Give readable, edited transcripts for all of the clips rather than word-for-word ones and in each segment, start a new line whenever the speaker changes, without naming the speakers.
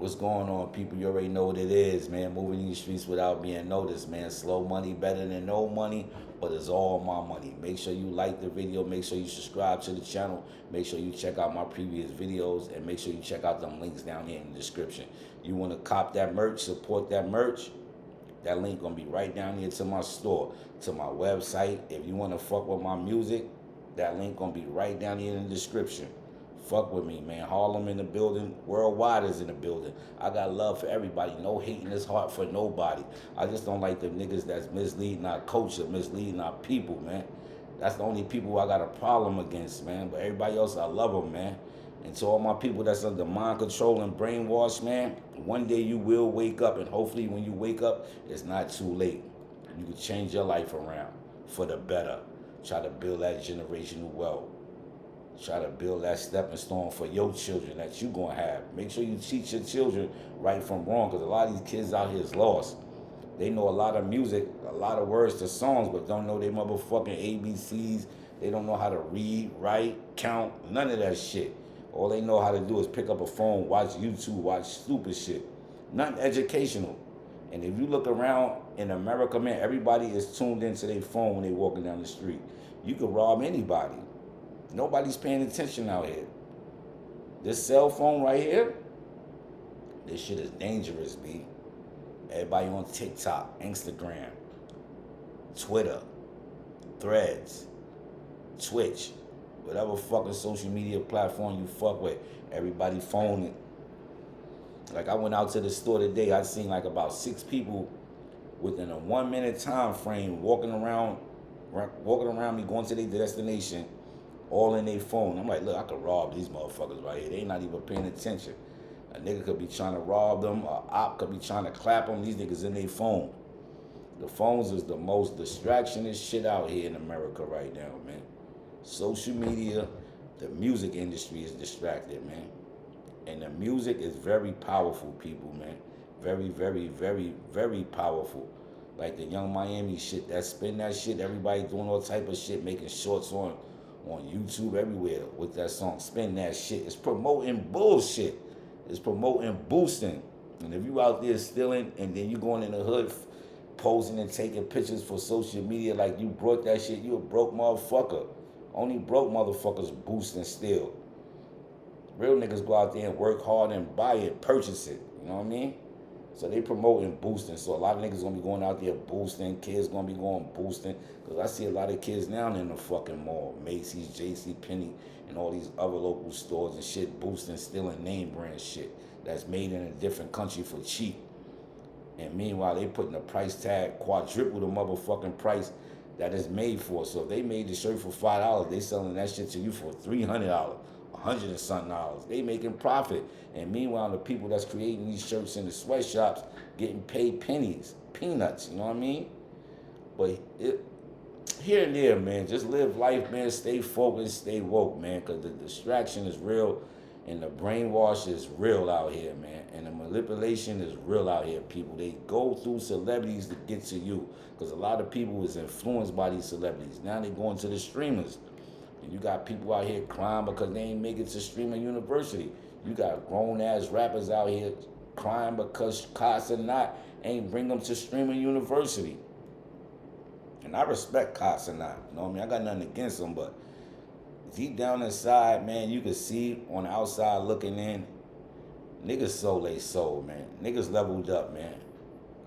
What's going on, people? You already know what it is, man. Moving these streets without being noticed, man. Slow money better than no money, but it's all my money. Make sure you like the video. Make sure you subscribe to the channel. Make sure you check out my previous videos, and make sure you check out them links down here in the description. You want to cop that merch, support that merch. That link gonna be right down here to my store, to my website. If you want to fuck with my music, that link gonna be right down here in the description. Fuck with me, man. Harlem in the building. Worldwide is in the building. I got love for everybody. No hate in this heart for nobody. I just don't like the niggas that's misleading our culture, misleading our people, man. That's the only people I got a problem against, man. But everybody else, I love them, man. And to all my people that's under mind control and brainwash, man, one day you will wake up, and hopefully when you wake up, it's not too late. You can change your life around for the better. Try to build that generational wealth. Try to build that stepping stone for your children that you gonna have. Make sure you teach your children right from wrong, because a lot of these kids out here is lost. They know a lot of music, a lot of words to songs, but don't know their motherfucking ABCs. They don't know how to read, write, count, none of that shit. All they know how to do is pick up a phone, watch YouTube, watch stupid shit. Nothing educational. And if you look around in America, man, everybody is tuned into their phone when they walking down the street. You could rob anybody. Nobody's paying attention out here. This cell phone right here, this shit is dangerous, B. Everybody on TikTok, Instagram, Twitter, Threads, Twitch, whatever fucking social media platform you fuck with, everybody phoning. Like I went out to the store today, I seen like about 6 people within a 1 minute time frame walking around me, going to their destination, all in their phone. I'm like, look, I could rob these motherfuckers right here. They not even paying attention. A nigga could be trying to rob them. A op could be trying to clap them. These niggas in their phone. The phones is the most distractionist shit out here in America right now, man. Social media, the music industry is distracted, man. And the music is very powerful, people, man. Very, very, very, very powerful. Like the Young Miami shit, that spin that shit, everybody doing all type of shit, making shorts on YouTube everywhere with that song, spin that shit. It's promoting bullshit. It's promoting boosting. And if you out there stealing and then you going in the hood posing and taking pictures for social media like you brought that shit, you a broke motherfucker. Only broke motherfuckers boost and steal. Real niggas go out there and work hard and buy it, purchase it. You know what I mean? So they promoting boosting. So a lot of niggas gonna be going out there boosting. Kids gonna be going boosting. Because I see a lot of kids now in the fucking mall. Macy's, JC Penney, and all these other local stores and shit boosting, stealing name brand shit that's made in a different country for cheap. And meanwhile, they putting the price tag quadruple the motherfucking price that it's made for. So if they made the shirt for $5, they selling that shit to you for $300. 100 and something dollars. They making profit. And meanwhile, the people that's creating these shirts in the sweatshops getting paid pennies, peanuts, you know what I mean? But here and there, man, just live life, man. Stay focused, stay woke, man, because the distraction is real and the brainwash is real out here, man. And the manipulation is real out here, people. They go through celebrities to get to you because a lot of people is influenced by these celebrities. Now they going to the streamers. And you got people out here crying because they ain't make it to streaming university. You got grown-ass rappers out here crying because Cots or not ain't bring them to streaming university. And I respect Cots or not. You know what I mean? I got nothing against them, but deep down inside, man, you can see on the outside looking in, niggas sold they soul, man. Niggas leveled up, man.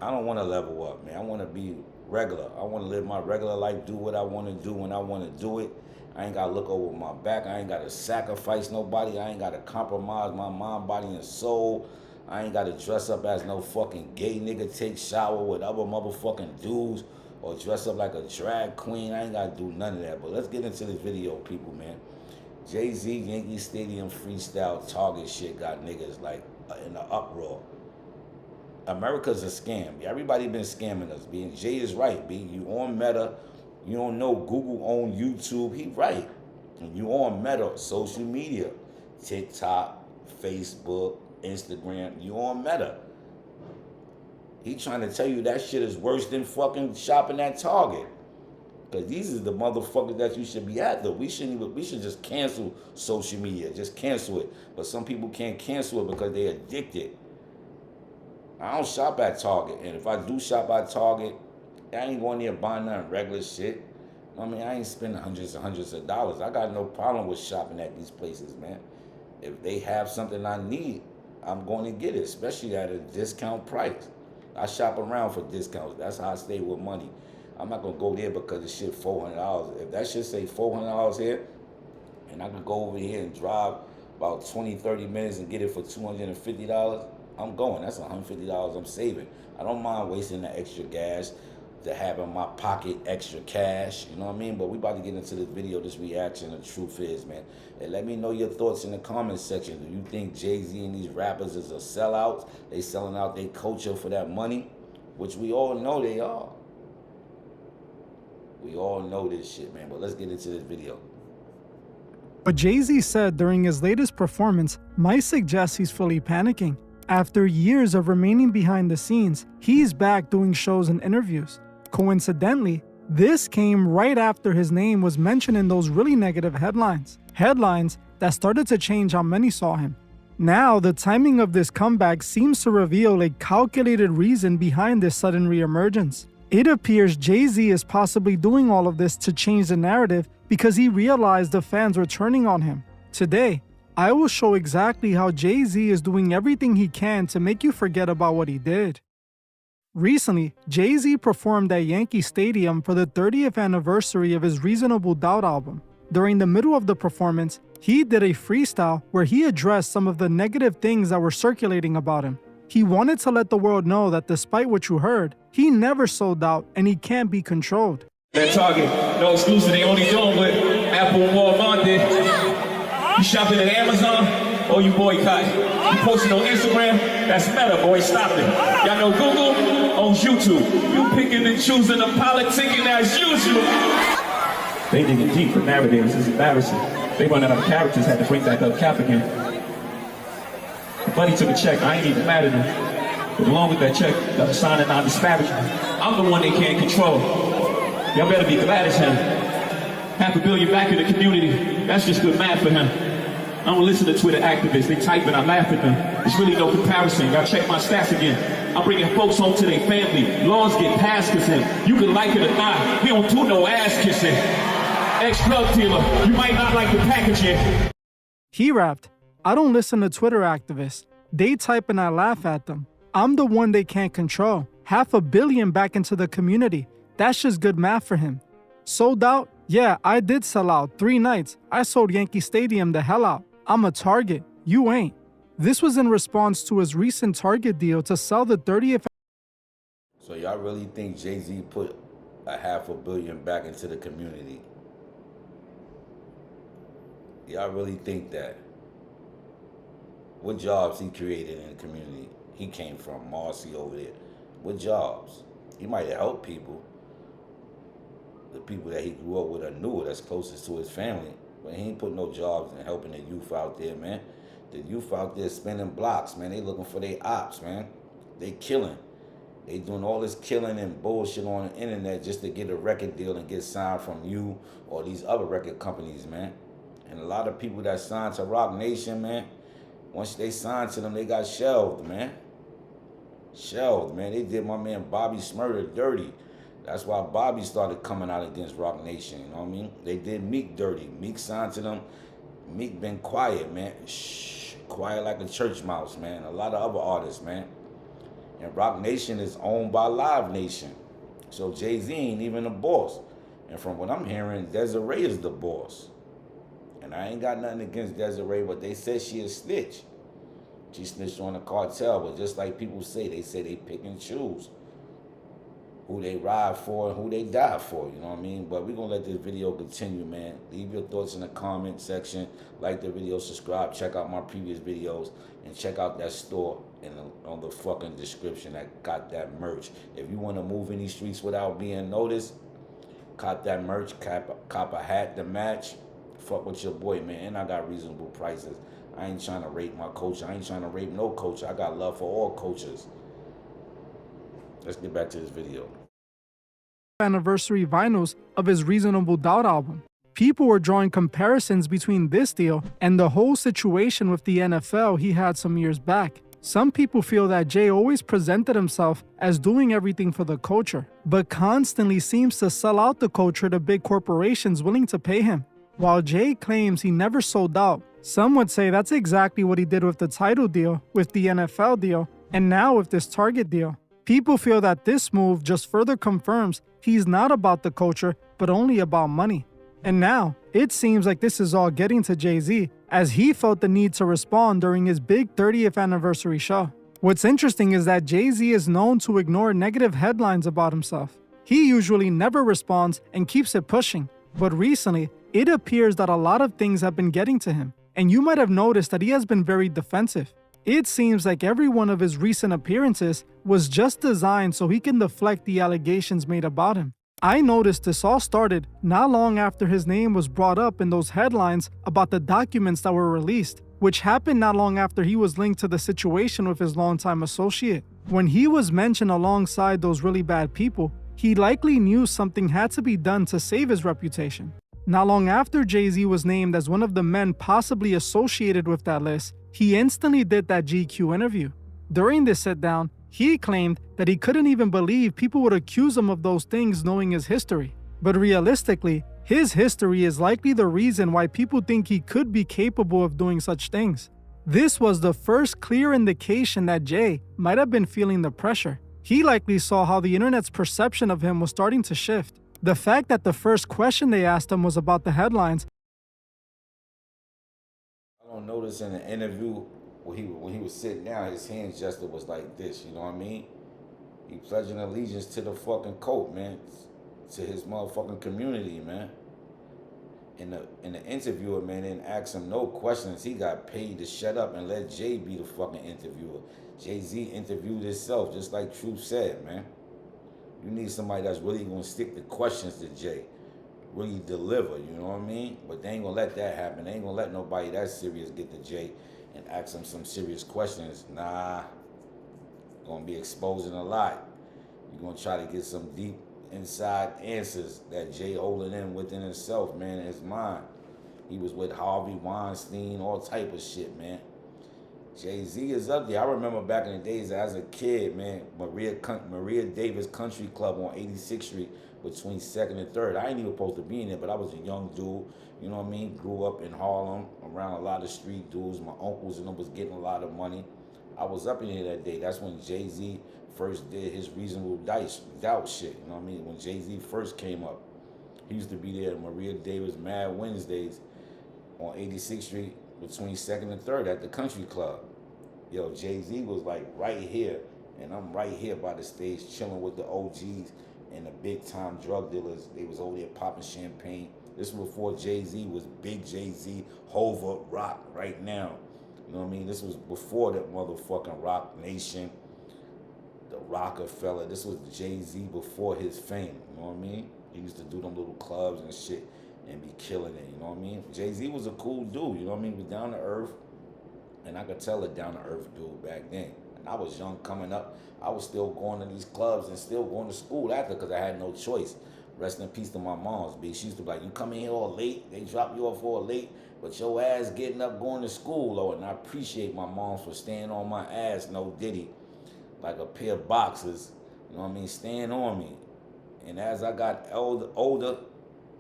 I don't want to level up, man. I want to be regular. I want to live my regular life, do what I want to do when I want to do it. I ain't got to look over my back. I ain't got to sacrifice nobody. I ain't got to compromise my mind, body, and soul. I ain't got to dress up as no fucking gay nigga, take shower with other motherfucking dudes, or dress up like a drag queen. I ain't got to do none of that. But let's get into this video, people, man. Jay-Z, Yankee Stadium Freestyle Target shit got niggas like in the uproar. America's a scam. Everybody been scamming us, B. And Jay is right, B. You on Meta. You don't know Google on YouTube. He right. And you on Meta, social media, TikTok, Facebook, Instagram. You on Meta. He trying to tell you that shit is worse than fucking shopping at Target. Because these are the motherfuckers that you should be at, though. We should just cancel social media. Just cancel it. But some people can't cancel it because they're addicted. I don't shop at Target, and if I do shop at Target, I ain't going there buying nothing regular shit. I mean, I ain't spending hundreds and hundreds of dollars. I got no problem with shopping at these places, man. If they have something I need, I'm going to get it, especially at a discount price. I shop around for discounts. That's how I stay with money. I'm not gonna go there because the shit $400. If that shit say $400 here, and I can go over here and drive about 20, 30 minutes and get it for $250, I'm going. That's $150 I'm saving. I don't mind wasting the extra gas to have in my pocket extra cash, you know what I mean? But we about to get into this video, this reaction. The truth is, man. And let me know your thoughts in the comment section. Do you think Jay-Z and these rappers is a sellout? They selling out their culture for that money? Which we all know they are. We all know this shit, man. But let's get into this video.
What Jay-Z said during his latest performance might suggest he's fully panicking. After years of remaining behind the scenes, he's back doing shows and interviews. Coincidentally, this came right after his name was mentioned in those really negative headlines. Headlines that started to change how many saw him. Now, the timing of this comeback seems to reveal a calculated reason behind this sudden reemergence. It appears Jay-Z is possibly doing all of this to change the narrative because he realized the fans were turning on him. Today, I will show exactly how Jay-Z is doing everything he can to make you forget about what he did. Recently, Jay-Z performed at Yankee Stadium for the 30th anniversary of his Reasonable Doubt album. During the middle of the performance, he did a freestyle where he addressed some of the negative things that were circulating about him. He wanted to let the world know that despite what you heard, he never sold out and he can't be controlled.
That Target, no exclusive, they only doing what Apple and Walmart did. You shopping at Amazon or you boycott? You posting on Instagram? That's Meta, boy, stop it. Y'all know Google owns YouTube. You picking and choosing and politicking as usual. They digging deep for narratives, it's embarrassing. They running out of characters, had to bring back up Cap again. Buddy took a check, I ain't even mad at him. But along with that check, got a sign of non-disparagement. I'm the one they can't control. Y'all better be glad as him. $500 million back in the community, that's just good math for him. I don't listen to Twitter activists, they type and I laugh at them. There's really no comparison, y'all check my stats again. I'm bringing folks home to their family, laws get passed cause him. You can like it or not, he don't do no ass kissing. Ex-drug dealer, you might not like the packaging.
He rapped, "I don't listen to Twitter activists. They type and I laugh at them. I'm the one they can't control. $500 million back into the community. That's just good math for him. Sold out? Yeah, I did sell out 3 nights. I sold Yankee Stadium the hell out. I'm a Target. You ain't." This was in response to his recent Target deal to sell the 30th.
So y'all really think Jay-Z put $500 million back into the community? Y'all really think that? What jobs he created in the community? He came from Marcy over there. What jobs? He might have helped people. The people that he grew up with or knew that's closest to his family. But he ain't put no jobs in helping the youth out there, man. The youth out there spinning blocks, man. They looking for their ops, man. They killing. They doing all this killing and bullshit on the internet just to get a record deal and get signed from you or these other record companies, man. And a lot of people that signed to Rock Nation, man, once they signed to them, they got shelved, man. Shelved, man. They did my man Bobby Smurder dirty. That's why Bobby started coming out against Rock Nation, you know what I mean? They did Meek dirty. Meek signed to them. Meek been quiet, man. Shh, quiet like a church mouse, man. A lot of other artists, man. And Rock Nation is owned by Live Nation. So Jay-Z ain't even the boss. And from what I'm hearing, Desiree is the boss. And I ain't got nothing against Desiree, but they said she a snitch. She snitched on the cartel, but just like people say they pick and choose who they ride for and who they die for, you know what I mean? But we're going to let this video continue, man. Leave your thoughts in the comment section. Like the video, subscribe, check out my previous videos, and check out that store on the fucking description that got that merch. If you want to move in these streets without being noticed, cop that merch, cop a hat to match. Fuck with your boy, man. And I got reasonable prices. I ain't trying to rape my coach. I ain't trying to rape no coach. I got love for all coaches. Let's get back to this video.
Anniversary vinyls of his Reasonable Doubt album. People were drawing comparisons between this deal and the whole situation with the NFL he had some years back. Some people feel that Jay always presented himself as doing everything for the culture, but constantly seems to sell out the culture to big corporations willing to pay him. While Jay claims he never sold out, some would say that's exactly what he did with the title deal, with the NFL deal, and now with this Target deal. People feel that this move just further confirms he's not about the culture, but only about money. And now, it seems like this is all getting to Jay-Z, as he felt the need to respond during his big 30th anniversary show. What's interesting is that Jay-Z is known to ignore negative headlines about himself. He usually never responds and keeps it pushing, but recently, it appears that a lot of things have been getting to him, and you might have noticed that he has been very defensive. It seems like every one of his recent appearances was just designed so he can deflect the allegations made about him. I noticed this all started not long after his name was brought up in those headlines about the documents that were released, which happened not long after he was linked to the situation with his longtime associate. When he was mentioned alongside those really bad people, he likely knew something had to be done to save his reputation. Not long after Jay-Z was named as one of the men possibly associated with that list, he instantly did that GQ interview. During this sit-down, he claimed that he couldn't even believe people would accuse him of those things knowing his history. But realistically, his history is likely the reason why people think he could be capable of doing such things. This was the first clear indication that Jay might have been feeling the pressure. He likely saw how the internet's perception of him was starting to shift. The fact that the first question they asked him was about the headlines.
I don't notice in the interview when he was sitting down, his hand gesture was like this, you know what I mean? He pledging allegiance to the fucking coat, man, to his motherfucking community, man. In the interviewer, man, didn't ask him no questions. He got paid to shut up and let Jay be the fucking interviewer. Jay-Z interviewed himself, just like Truth said, man. You need somebody that's really gonna stick the questions to Jay, really deliver, you know what I mean? But they ain't gonna let that happen. They ain't gonna let nobody that serious get to Jay and ask him some serious questions. Nah, gonna be exposing a lot. You're gonna try to get some deep inside answers that Jay holding in within himself, man, in his mind. He was with Harvey Weinstein, all type of shit, man. Jay-Z is up there. I remember back in the days as a kid, man, Maria Davis Country Club on 86th Street between 2nd and 3rd. I ain't even supposed to be in there, but I was a young dude, you know what I mean? Grew up in Harlem, around a lot of street dudes. My uncles and them was getting a lot of money. I was up in here that day. That's when Jay-Z first did his Reasonable Doubt shit, you know what I mean? When Jay-Z first came up. He used to be there at Maria Davis Mad Wednesdays on 86th Street between 2nd and 3rd at the Country Club. Yo, Jay-Z was like right here, and I'm right here by the stage chilling with the OGs and the big time drug dealers. They was over there popping champagne. This was before Jay-Z was big Jay-Z, Hova, Rock right now. You know what I mean? This was before that motherfucking Rock Nation, the Rockefeller. This was Jay-Z before his fame, you know what I mean? He used to do them little clubs and shit and be killing it, you know what I mean? Jay-Z was a cool dude, you know what I mean? He was down to earth, and I could tell a down to earth dude back then. And I was young coming up. I was still going to these clubs and still going to school after because I had no choice. Rest in peace to my mom's, B. She used to be like, you come in here all late, they drop you off all late, but your ass getting up going to school, Lord. And I appreciate my mom for staying on my ass, no diddy, like a pair of boxers, you know what I mean, staying on me. And as I got older,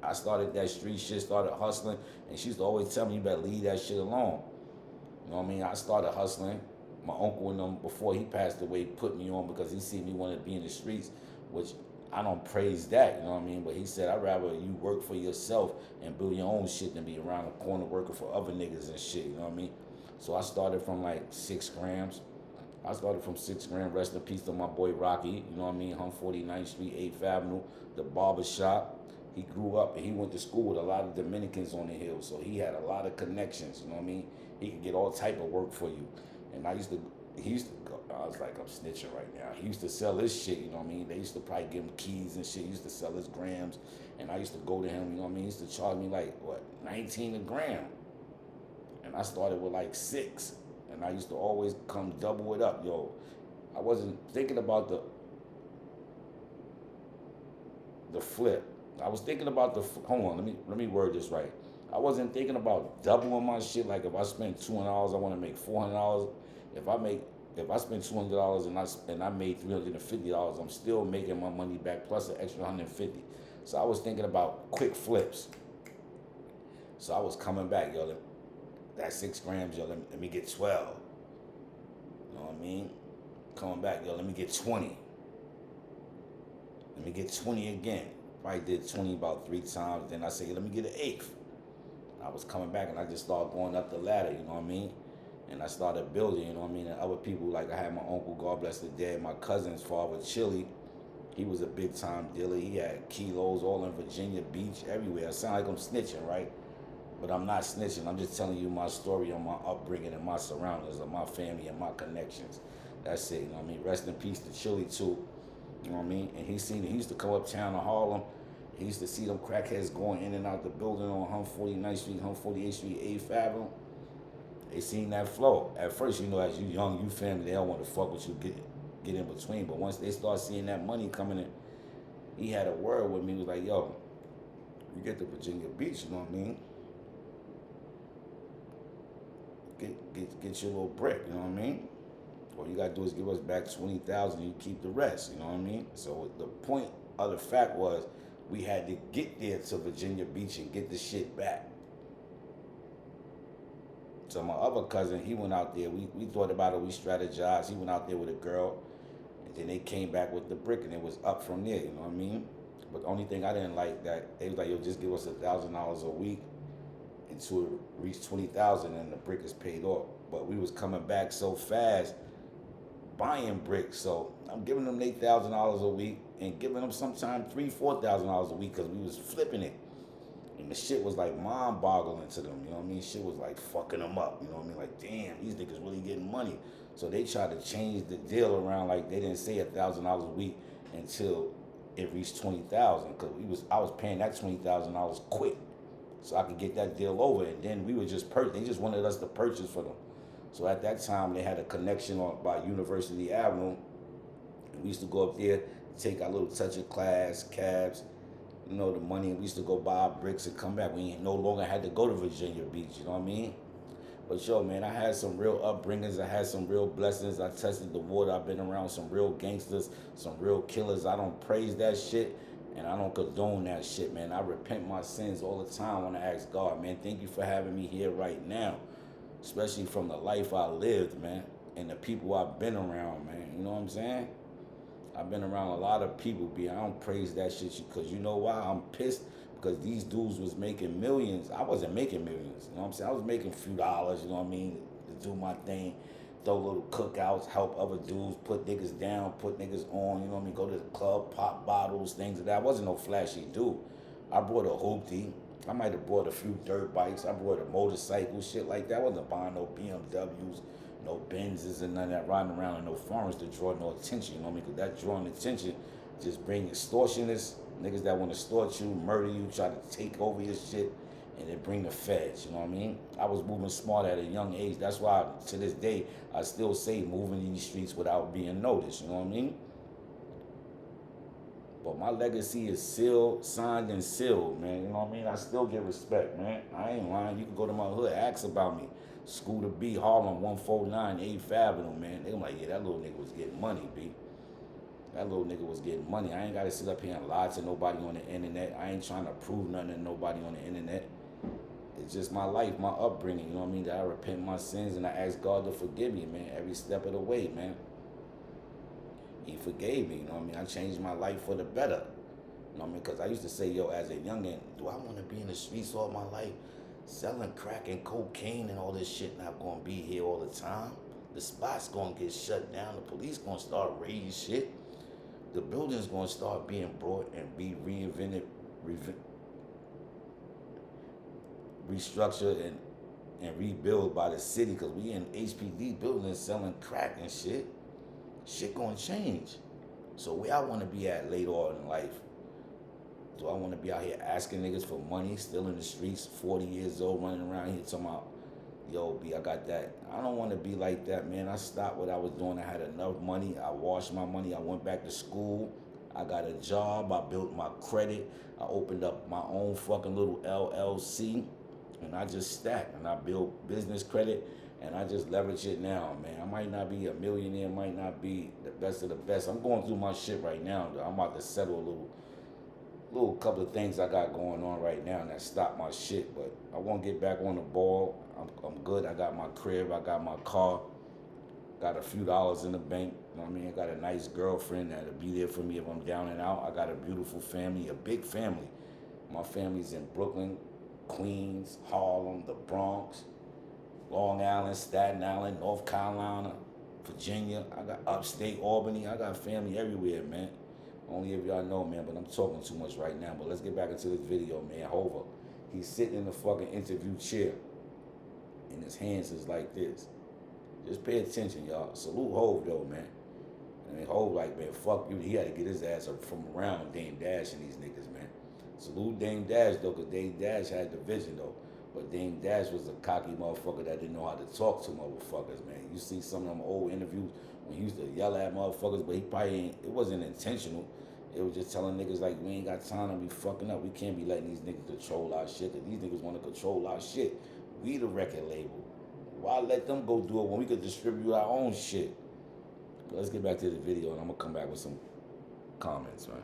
I started that street shit, started hustling, and she used to always tell me, you better leave that shit alone. You know what I mean? I started hustling. My uncle and them, before he passed away, put me on because he seen me wanted to be in the streets, which I don't praise that, you know what I mean? But he said, I'd rather you work for yourself and build your own shit than be around the corner working for other niggas and shit, you know what I mean? So I started from like 6 grams. I started from 6 grams, rest in peace to my boy Rocky, you know what I mean? 149th Street, 8th Avenue, the barber shop. He grew up and he went to school with a lot of Dominicans on the hill, so he had a lot of connections, you know what I mean? He could get all type of work for you. And he used to go, I was like, I'm snitching right now. He used to sell his shit, you know what I mean? They used to probably give him keys and shit. He used to sell his grams. And I used to go to him, you know what I mean? He used to charge me like, what, 19 a gram. And I started with like 6. And I used to always come double it up, yo. I wasn't thinking about the flip. I was thinking about hold on, let me word this right. I wasn't thinking about doubling my shit. Like if I spend $200, I want to make $400. If I make if I spend $200 and I made $350, I'm still making my money back plus an extra 150. So I was thinking about quick flips. So I was coming back, yo. That 6 grams, yo. Let me get 12. You know what I mean? Coming back, yo. Let me get 20. Let me get 20 again. Probably did 20 about 3 times. Then I say, let me get an 8th. I was coming back and I just started going up the ladder, you know what I mean? And I started building, you know what I mean? And other people, like I had my uncle, God bless the dead, my cousin's father, Chili. He was a big time dealer. He had kilos all in Virginia Beach, everywhere. I sound like I'm snitching, right? But I'm not snitching. I'm just telling you my story on my upbringing and my surroundings, of my family and my connections. That's it, you know what I mean? Rest in peace to Chili too, you know what I mean? And he used to come uptown to Harlem. He used to see them crackheads going in and out the building on 149th Street, 148th Street, 8th Avenue. They seen that flow. At first, you know, as you young, you family, they don't want to fuck with you, get in between. But once they start seeing that money coming in, he had a word with me. He was like, yo, you get to Virginia Beach, you know what I mean? Get your little brick, you know what I mean? All you gotta do is give us back 20,000 and you keep the rest, you know what I mean? So the point of the fact was, we had to get there to Virginia Beach and get the shit back. So my other cousin, he went out there. We thought about it. We strategized. He went out there with a girl, and then they came back with the brick, and it was up from there. You know what I mean? But the only thing I didn't like, that they was like, yo, just give us $1,000 a week until it reached 20,000, and the brick is paid off. But we was coming back so fast, buying bricks. So I'm giving them $8,000 a week and giving them sometimes $3,000-$4,000 a week because we was flipping it. And the shit was like mind-boggling to them, you know what I mean? Shit was like fucking them up, you know what I mean? Like, damn, these niggas really getting money. So they tried to change the deal around, like they didn't say $1,000 a week until it reached 20,000, because I was paying that $20,000 quick, so I could get that deal over. And then we were just they just wanted us to purchase for them. So at that time, they had a connection by University Avenue, and we used to go up there, take our little touch of class, cabs, you know, the money, and we used to go buy bricks and come back. We no longer had to go to Virginia Beach, you know what I mean? But yo, man, I had some real upbringings. I had some real blessings. I tested the water. I've been around some real gangsters, some real killers. I don't praise that shit, and I don't condone that shit, man. I repent my sins all the time when I ask God, man, thank you for having me here right now, especially from the life I lived, man, and the people I've been around, man. You know what I'm saying? I've been around a lot of people, B. I don't praise that shit because you know why? I'm pissed because these dudes was making millions. I wasn't making millions, you know what I'm saying? I was making a few dollars, you know what I mean, to do my thing, throw little cookouts, help other dudes, put niggas down, put niggas on, you know what I mean, go to the club, pop bottles, things like that. I wasn't no flashy dude. I brought a hoopty. I might have brought a few dirt bikes. I brought a motorcycle, shit like that. I wasn't buying no BMWs, no Benzes and none of that, riding around in no foreigns to draw no attention, you know what I mean? Because that drawing attention just bring extortionists, niggas that want to extort you, murder you, try to take over your shit, and then bring the feds, you know what I mean? I was moving smart at a young age. That's why, to this day, I still say moving in these streets without being noticed, you know what I mean? But my legacy is sealed, signed, and sealed, man. You know what I mean? I still get respect, man. I ain't lying. You can go to my hood, ask about me. Scooter B, Harlem, 149, 8th Avenue, man. They were like, yeah, that little nigga was getting money, B. That little nigga was getting money. I ain't got to sit up here and lie to nobody on the internet. I ain't trying to prove nothing to nobody on the internet. It's just my life, my upbringing, you know what I mean? That I repent my sins and I ask God to forgive me, man, every step of the way, man. He forgave me, you know what I mean? I changed my life for the better. You know what I mean? Because I used to say, yo, as a youngin', do I want to be in the streets all my life? Selling crack and cocaine and all this shit not going to be here all the time. The spot's going to get shut down. The police going to start raiding shit. The building's going to start being brought and be reinvented, restructured, and rebuilt by the city, because we in HPD buildings selling crack and shit. Shit gonna change. So where I want to be at later on in life? Do I want to be out here asking niggas for money, still in the streets, 40 years old, running around here talking about, yo, B, I got that. I don't want to be like that, man. I stopped what I was doing. I had enough money. I washed my money. I went back to school. I got a job. I built my credit. I opened up my own fucking little LLC, and I just stacked, and I built business credit, And I just leverage it now, man. I might not be a millionaire, might not be the best of the best. I'm going through my shit right now, though. I'm about to settle a little couple of things I got going on right now that stop my shit. But I want to get back on the ball. I'm good. I got my crib. I got my car. Got a few dollars in the bank. You know what I mean? I got a nice girlfriend that'll be there for me if I'm down and out. I got a beautiful family, a big family. My family's in Brooklyn, Queens, Harlem, the Bronx, Long Island, Staten Island, North Carolina, Virginia. I got upstate Albany. I got family everywhere, man. Only if y'all know, man, but I'm talking too much right now. But let's get back into this video, man. Hova, he's sitting in the fucking interview chair, and his hands is like this. Just pay attention, y'all. Salute Hov, though, man. I mean, Hov, like, man, fuck you. He had to get his ass up from around Dame Dash and these niggas, man. Salute Dame Dash, though, because Dame Dash had the vision, though. But Dame Dash was a cocky motherfucker that didn't know how to talk to motherfuckers, man. You see some of them old interviews when he used to yell at motherfuckers, but he probably ain't, it wasn't intentional. It was just telling niggas, like, we ain't got time to be fucking up. We can't be letting these niggas control our shit, because these niggas want to control our shit. We the record label. Why let them go do it when we could distribute our own shit? But let's get back to the video, and I'm going to come back with some comments, man.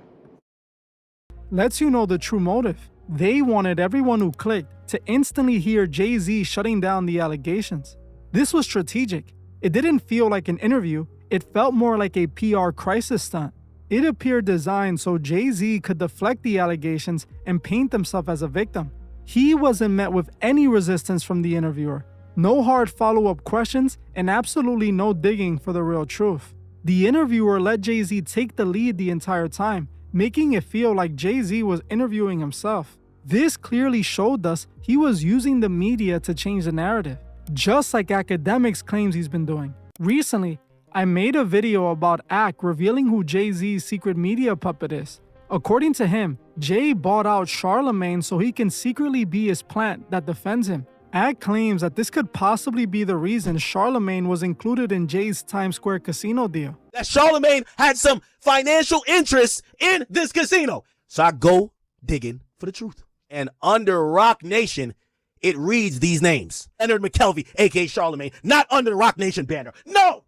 Lets you know the true motive. They wanted everyone who clicked to instantly hear Jay-Z shutting down the allegations. This was strategic. It didn't feel like an interview. It felt more like a PR crisis stunt. It appeared designed so Jay-Z could deflect the allegations and paint himself as a victim. He wasn't met with any resistance from the interviewer. No hard follow-up questions, and absolutely no digging for the real truth. The interviewer let Jay-Z take the lead the entire time, making it feel like Jay-Z was interviewing himself. This clearly showed us he was using the media to change the narrative, just like Academics claims he's been doing. Recently, I made a video about Ak revealing who Jay-Z's secret media puppet is. According to him, Jay bought out Charlemagne so he can secretly be his plant that defends him. Ak claims that this could possibly be the reason Charlemagne was included in Jay's Times Square casino deal.
That Charlemagne had some financial interests in this casino. So I go digging for the truth. And under Rock Nation, it reads these names. Leonard McKelvey, a.k.a. Charlemagne, not under the Rock Nation banner. No!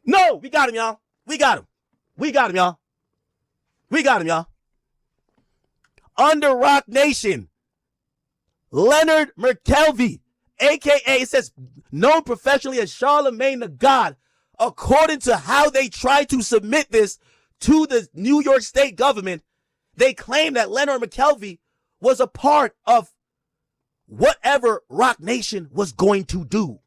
No! We got him, y'all. We got him. We got him, y'all. We got him, y'all. Under Rock Nation, Leonard McKelvey, a.k.a. it says known professionally as Charlemagne the God, according to how they tried to submit this to the New York State government, they claim that Leonard McKelvey was a part of whatever Rock Nation was going to do.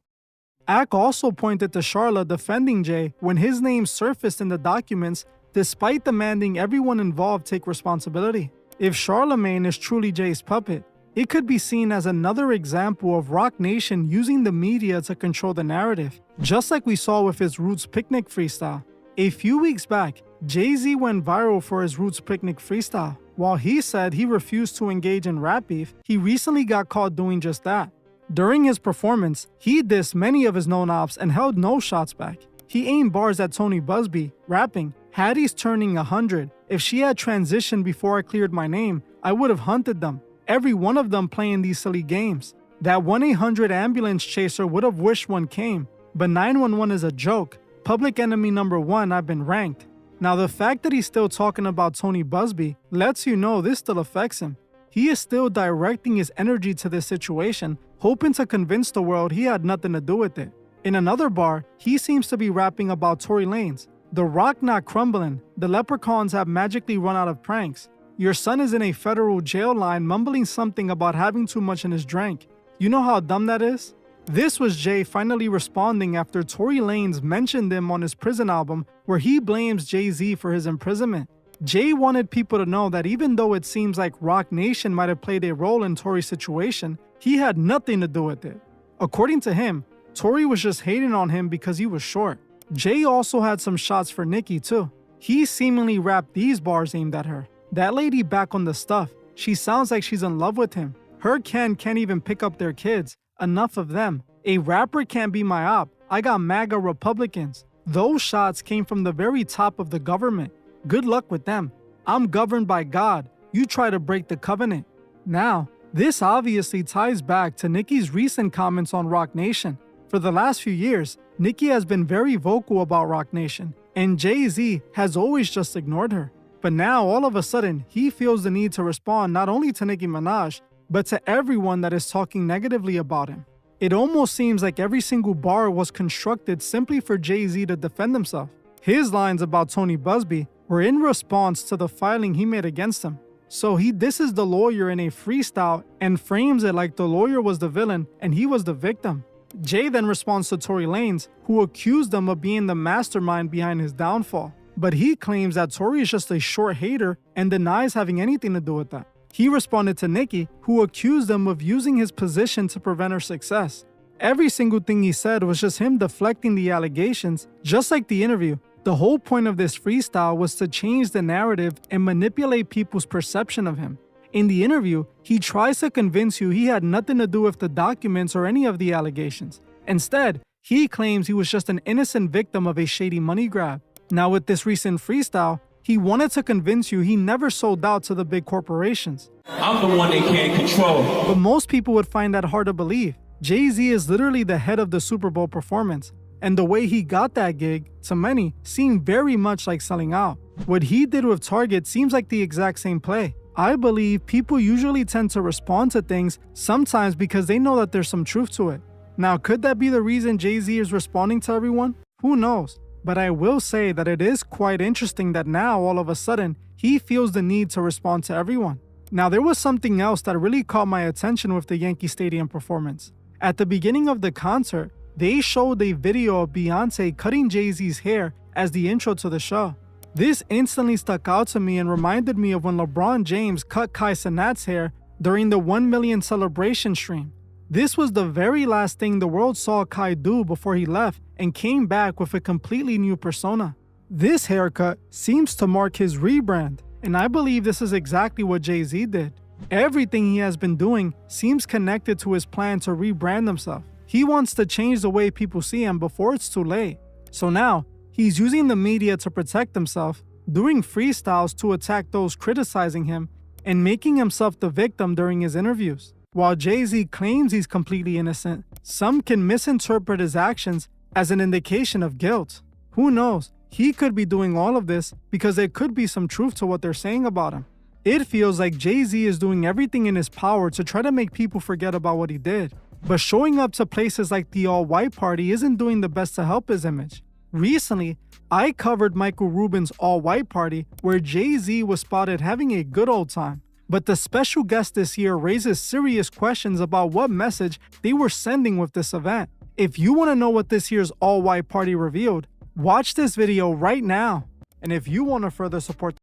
Ak also pointed to Charla defending Jay when his name surfaced in the documents, despite demanding everyone involved take responsibility. If Charlemagne is truly Jay's puppet, it could be seen as another example of Rock Nation using the media to control the narrative, just like we saw with his Roots Picnic freestyle. A few weeks back, Jay-Z went viral for his Roots Picnic freestyle. While he said he refused to engage in rap beef, he recently got caught doing just that. During his performance, he dissed many of his known ops and held no shots back. He aimed bars at Tony Busby, rapping, "Hattie's turning 100. If she had transitioned before I cleared my name, I would have hunted them. Every one of them playing these silly games. That 1-800 ambulance chaser would have wished one came, but 911 is a joke. Public enemy number 1, I've been ranked." Now the fact that he's still talking about Tony Busby lets you know this still affects him. He is still directing his energy to this situation, hoping to convince the world he had nothing to do with it. In another bar, he seems to be rapping about Tory Lanez. The rock not crumbling, the leprechauns have magically run out of pranks. Your son is in a federal jail line mumbling something about having too much in his drink. You know how dumb that is? This was Jay finally responding after Tory Lanez mentioned him on his prison album, where he blames Jay-Z for his imprisonment. Jay wanted people to know that even though it seems like Rock Nation might have played a role in Tory's situation, he had nothing to do with it. According to him, Tory was just hating on him because he was short. Jay also had some shots for Nicki too. He seemingly rapped these bars aimed at her. "That lady back on the stuff. She sounds like she's in love with him. Her Ken can't even pick up their kids. Enough of them. A rapper can't be my op. I got MAGA Republicans." Those shots came from the very top of the government. Good luck with them. I'm governed by God. You try to break the covenant. Now, This obviously ties back to Nicki's recent comments on Roc Nation. For the last few years, Nicki has been very vocal about Roc Nation, and Jay-Z has always just ignored her. But now, all of a sudden, he feels the need to respond not only to Nicki Minaj, but to everyone that is talking negatively about him. It almost seems like every single bar was constructed simply for Jay-Z to defend himself. His lines about Tony Busby were in response to the filing he made against him. So he disses the lawyer in a freestyle and frames it like the lawyer was the villain and he was the victim. Jay then responds to Tory Lanez, who accused him of being the mastermind behind his downfall. But he claims that Tory is just a short hater and denies having anything to do with that. He responded to Nicki, who accused him of using his position to prevent her success. Every single thing he said was just him deflecting the allegations, just like the interview. The whole point of this freestyle was to change the narrative and manipulate people's perception of him. In the interview, he tries to convince you he had nothing to do with the documents or any of the allegations. Instead, he claims he was just an innocent victim of a shady money grab. Now with this recent freestyle, he wanted to convince you he never sold out to the big corporations.
I'm the one they can't control.
But most people would find that hard to believe. Jay-Z is literally the head of the Super Bowl performance, and the way he got that gig, to many, seemed very much like selling out. What he did with Target seems like the exact same play. I believe people usually tend to respond to things sometimes because they know that there's some truth to it. Now, could that be the reason Jay-Z is responding to everyone? Who knows? But I will say that it is quite interesting that now, all of a sudden, he feels the need to respond to everyone. Now, there was something else that really caught my attention with the Yankee Stadium performance. At the beginning of the concert, they showed a video of Beyonce cutting Jay-Z's hair as the intro to the show. This instantly stuck out to me and reminded me of when LeBron James cut Kai Cenat's hair during the 1 million celebration stream. This was the very last thing the world saw Kai do before he left and came back with a completely new persona. This haircut seems to mark his rebrand, and I believe this is exactly what Jay-Z did. Everything he has been doing seems connected to his plan to rebrand himself. He wants to change the way people see him before it's too late. So now, he's using the media to protect himself, doing freestyles to attack those criticizing him, and making himself the victim during his interviews. While Jay-Z claims he's completely innocent, some can misinterpret his actions as an indication of guilt. Who knows? He could be doing all of this because there could be some truth to what they're saying about him. It feels like Jay-Z is doing everything in his power to try to make people forget about what he did. But showing up to places like the all-white party isn't doing the best to help his image. Recently, I covered Michael Rubin's all-white party where Jay-Z was spotted having a good old time. But the special guest this year raises serious questions about what message they were sending with this event. If you want to know what this year's all-white party revealed, watch this video right now. And if you want to further support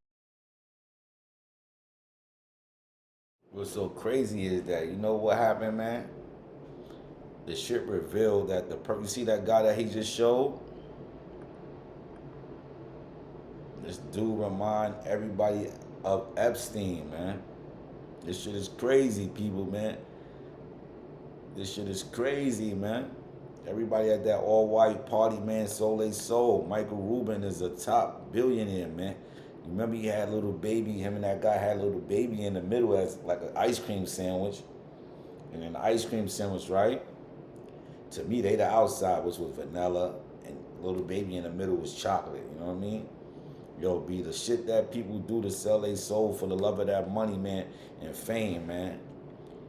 What's so crazy is that, you know what happened, man? The shit revealed that you see that guy that he just showed? This dude remind everybody of Epstein, man. This shit is crazy, people, man. This shit is crazy, man. Everybody at that all-white party, man, sold they soul. Michael Rubin is a top billionaire, man. You remember he had a little baby, him and that guy had a little baby in the middle as like an ice cream sandwich. And then the ice cream sandwich, right? To me, the outside was with vanilla and little baby in the middle was chocolate, you know what I mean? Yo, be the shit that people do to sell their soul for the love of that money, man, and fame, man.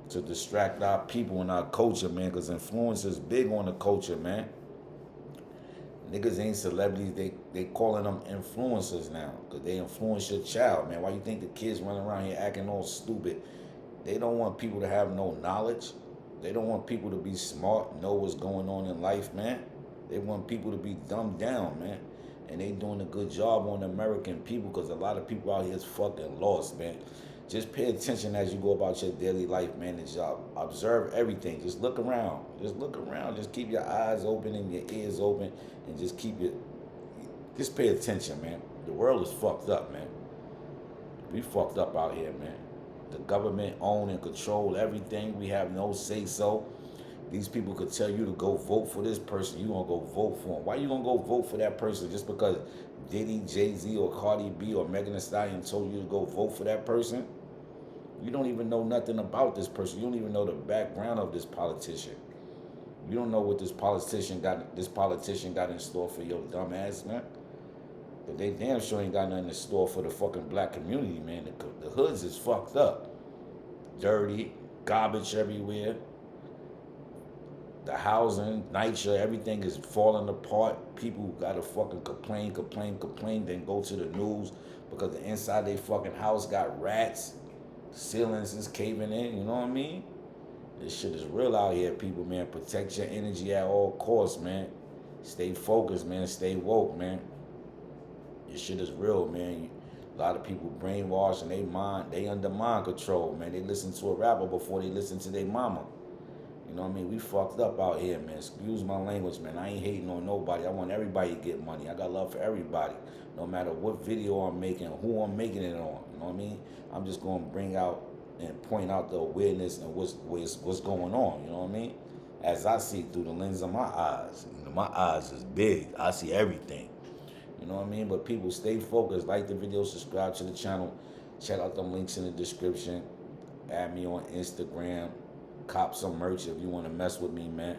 To distract our people and our culture, man, because influence is big on the culture, man. Niggas ain't celebrities, they calling them influencers now, because they influence your child, man. Why you think the kids running around here acting all stupid? They don't want people to have no knowledge. They don't want people to be smart, know what's going on in life, man. They want people to be dumbed down, man. And they doing a good job on the American people, because a lot of people out here is fucking lost, man. Just pay attention as you go about your daily life, man, and job. Observe everything. Just look around. Just look around. Just keep your eyes open and your ears open, and just just pay attention, man. The world is fucked up, man. We fucked up out here, man. The government own and control everything. We have no say-so. These people could tell you to go vote for this person. You gonna go vote for him. Why you gonna go vote for that person just because Diddy, Jay-Z, or Cardi B, or Megan Thee Stallion told you to go vote for that person? You don't even know nothing about this person. You don't even know the background of this politician. You don't know what this politician got in store for your dumb ass, man. But they damn sure ain't got nothing in store for the fucking black community, man. The hoods is fucked up. Dirty, garbage everywhere. The housing, NYCHA, everything is falling apart. People gotta fucking complain, then go to the news because the inside they fucking house got rats. Ceilings is caving in, you know what I mean? This shit is real out here, people, man. Protect your energy at all costs, man. Stay focused, man. Stay woke, man. This shit is real, man. A lot of people brainwashed and they under mind control, man. They listen to a rapper before they listen to their mama. You know what I mean? We fucked up out here, man. Excuse my language, man. I ain't hating on nobody. I want everybody to get money. I got love for everybody. No matter what video I'm making, who I'm making it on. You know what I mean? I'm just going to bring out and point out the awareness and what's going on. You know what I mean? As I see through the lens of my eyes. You know, my eyes is big. I see everything. You know what I mean? But people, stay focused. Like the video, subscribe to the channel. Check out them links in the description. Add me on Instagram. Cop some merch if you want to mess with me, man.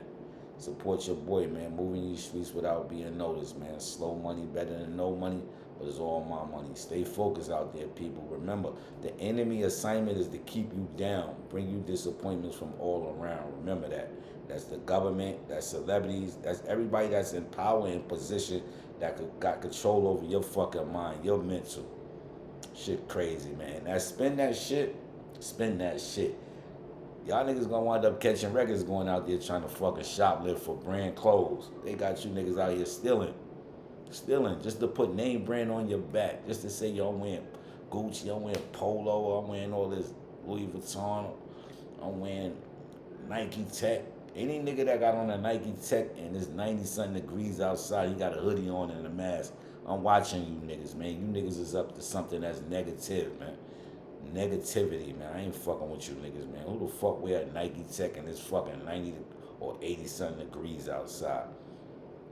Support your boy, man. Moving these streets without being noticed, man. Slow money better than no money, but it's all my money. Stay focused out there, people. Remember, the enemy assignment is to keep you down, bring you disappointments from all around. Remember that. That's the government, that's celebrities, that's everybody that's in power and position that got control over your fucking mind, your mental. Shit crazy, man. Now spend that shit. Y'all niggas gonna wind up catching records going out there trying to fucking shoplift for brand clothes. They got you niggas out here stealing, just to put name brand on your back, just to say y'all wearing Gucci, I'm wearing Polo, I'm wearing all this Louis Vuitton, I'm wearing Nike Tech. Any nigga that got on a Nike Tech and it's 90-something degrees outside, he got a hoodie on and a mask. I'm watching you niggas, man. You niggas is up to something that's negative, man. Negativity, man. I ain't fucking with you niggas, man. Who the fuck wear a Nike Tech and it's fucking 90 or 80-something degrees outside?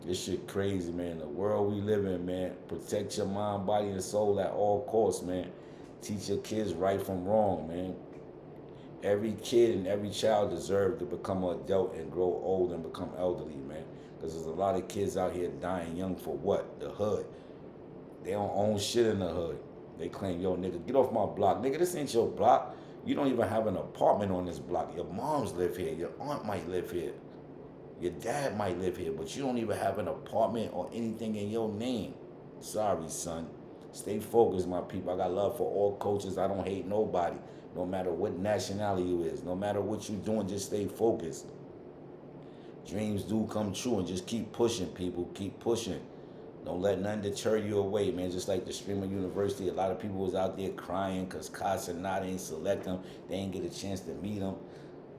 This shit crazy, man. The world we live in, man. Protect your mind, body, and soul at all costs, man. Teach your kids right from wrong, man. Every kid and every child deserves to become an adult and grow old and become elderly, man. Because there's a lot of kids out here dying young for what? The hood. They don't own shit in the hood. They claim, yo, nigga, get off my block. Nigga, this ain't your block. You don't even have an apartment on this block. Your moms live here. Your aunt might live here. Your dad might live here, but you don't even have an apartment or anything in your name. Sorry, son. Stay focused, my people. I got love for all cultures. I don't hate nobody, no matter what nationality you is. No matter what you doing, just stay focused. Dreams do come true, and just keep pushing, people. Keep pushing. Don't let nothing deter you away, man. Just like the Streamer University, a lot of people was out there crying because Casa Not ain't select them. They ain't get a chance to meet them.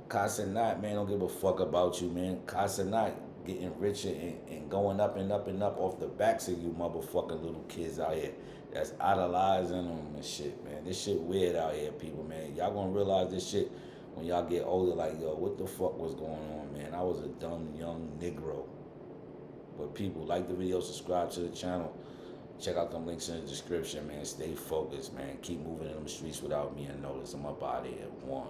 Casa Not, man, don't give a fuck about you, man. Casa Not getting richer and going up and up and up off the backs of you motherfucking little kids out here that's idolizing them and shit, man. This shit weird out here, people, man. Y'all gonna realize this shit when y'all get older, like, yo, what the fuck was going on, man? I was a dumb young Negro. But people, like the video, subscribe to the channel. Check out them links in the description, man. Stay focused, man. Keep moving in them streets without being noticed. I'm up out of here. One.